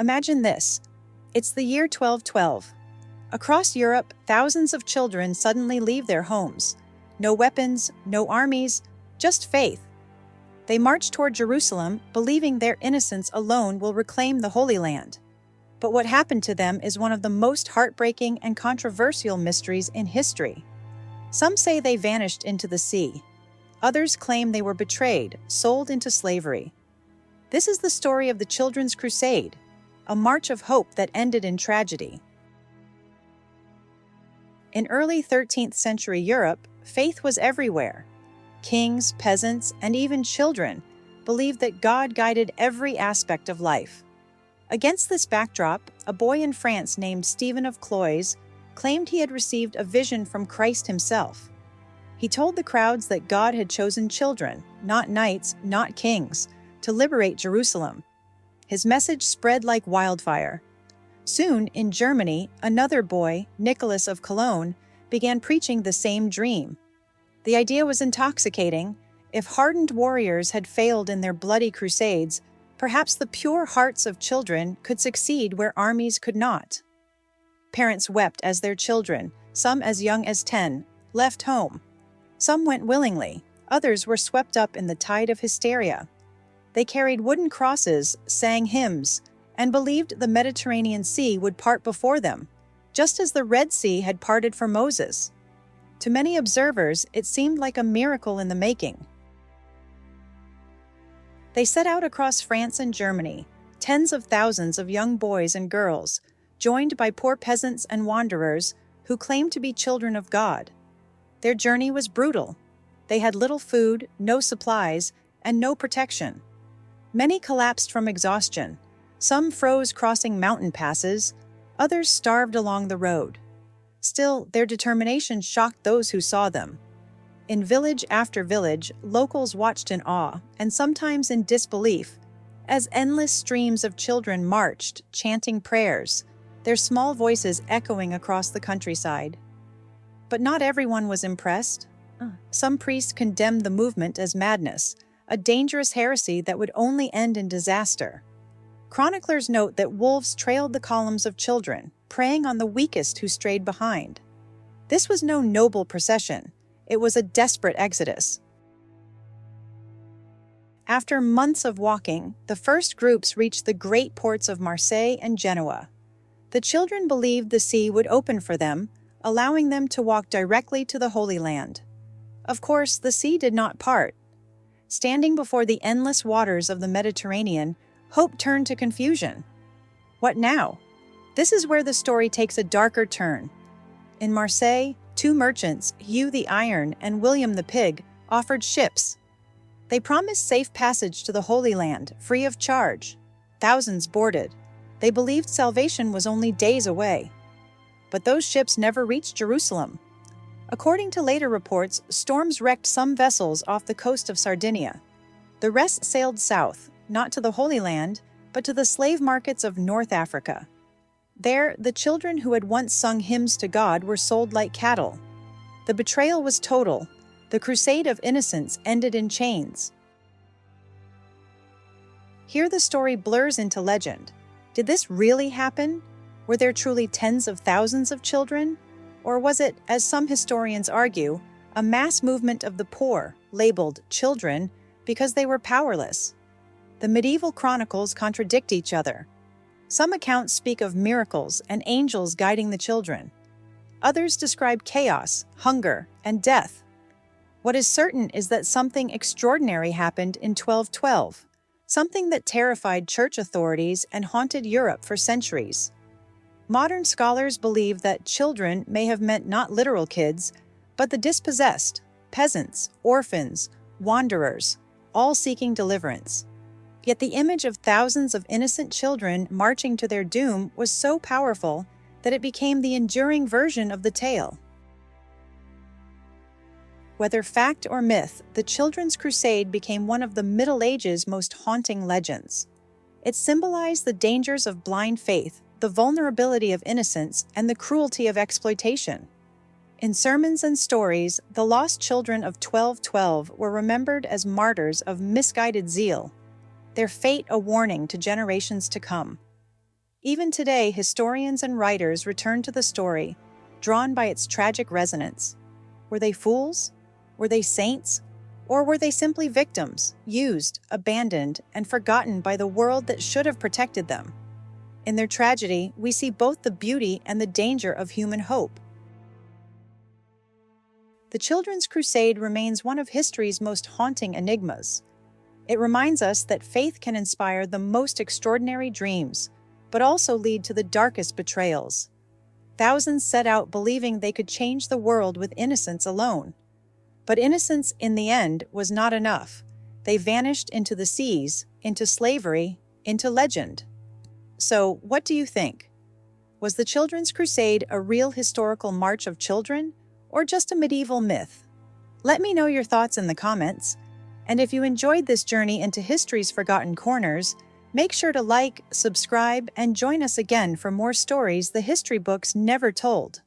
Imagine this. It's the year 1212. Across Europe, thousands of children suddenly leave their homes. No weapons, no armies, just faith. They march toward Jerusalem, believing their innocence alone will reclaim the Holy Land. But what happened to them is one of the most heartbreaking and controversial mysteries in history. Some say they vanished into the sea. Others claim they were betrayed, sold into slavery. This is the story of the Children's Crusade, a march of hope that ended in tragedy. In early 13th century Europe, faith was everywhere. Kings, peasants, and even children believed that God guided every aspect of life. Against this backdrop, a boy in France named Stephen of Cloyes claimed he had received a vision from Christ himself. He told the crowds that God had chosen children, not knights, not kings, to liberate Jerusalem. His message spread like wildfire. Soon, in Germany, another boy, Nicholas of Cologne, began preaching the same dream. The idea was intoxicating. If hardened warriors had failed in their bloody crusades, perhaps the pure hearts of children could succeed where armies could not. Parents wept as their children, some as young as 10, left home. Some went willingly, others were swept up in the tide of hysteria. They carried wooden crosses, sang hymns, and believed the Mediterranean Sea would part before them, just as the Red Sea had parted for Moses. To many observers, it seemed like a miracle in the making. They set out across France and Germany, tens of thousands of young boys and girls, joined by poor peasants and wanderers who claimed to be children of God. Their journey was brutal. They had little food, no supplies, and no protection. Many collapsed from exhaustion. Some froze crossing mountain passes, others starved along the road. Still, their determination shocked those who saw them. In village after village, locals watched in awe, and sometimes in disbelief, as endless streams of children marched, chanting prayers, their small voices echoing across the countryside. But not everyone was impressed. Some priests condemned the movement as madness, a dangerous heresy that would only end in disaster. Chroniclers note that wolves trailed the columns of children, preying on the weakest who strayed behind. This was no noble procession. It was a desperate exodus. After months of walking, the first groups reached the great ports of Marseille and Genoa. The children believed the sea would open for them, allowing them to walk directly to the Holy Land. Of course, the sea did not part. Standing before the endless waters of the Mediterranean, hope turned to confusion. What now? This is where the story takes a darker turn. In Marseille, two merchants, Hugh the Iron and William the Pig, offered ships. They promised safe passage to the Holy Land, free of charge. Thousands boarded. They believed salvation was only days away. But those ships never reached Jerusalem. According to later reports, storms wrecked some vessels off the coast of Sardinia. The rest sailed south, not to the Holy Land, but to the slave markets of North Africa. There, the children who had once sung hymns to God were sold like cattle. The betrayal was total. The Crusade of Innocence ended in chains. Here the story blurs into legend. Did this really happen? Were there truly tens of thousands of children? Or was it, as some historians argue, a mass movement of the poor, labeled children, because they were powerless? The medieval chronicles contradict each other. Some accounts speak of miracles and angels guiding the children. Others describe chaos, hunger, and death. What is certain is that something extraordinary happened in 1212, something that terrified church authorities and haunted Europe for centuries. Modern scholars believe that children may have meant not literal kids, but the dispossessed, peasants, orphans, wanderers, all seeking deliverance. Yet the image of thousands of innocent children marching to their doom was so powerful that it became the enduring version of the tale. Whether fact or myth, the Children's Crusade became one of the Middle Ages' most haunting legends. It symbolized the dangers of blind faith, the vulnerability of innocence, and the cruelty of exploitation. In sermons and stories, the lost children of 1212 were remembered as martyrs of misguided zeal, their fate a warning to generations to come. Even today, historians and writers return to the story, drawn by its tragic resonance. Were they fools? Were they saints? Or were they simply victims, used, abandoned, and forgotten by the world that should have protected them? In their tragedy, we see both the beauty and the danger of human hope. The Children's Crusade remains one of history's most haunting enigmas. It reminds us that faith can inspire the most extraordinary dreams, but also lead to the darkest betrayals. Thousands set out believing they could change the world with innocence alone. But innocence, in the end, was not enough. They vanished into the seas, into slavery, into legend. So, what do you think? Was the Children's Crusade a real historical march of children, or just a medieval myth? Let me know your thoughts in the comments. And if you enjoyed this journey into history's forgotten corners, make sure to like, subscribe, and join us again for more stories the history books never told.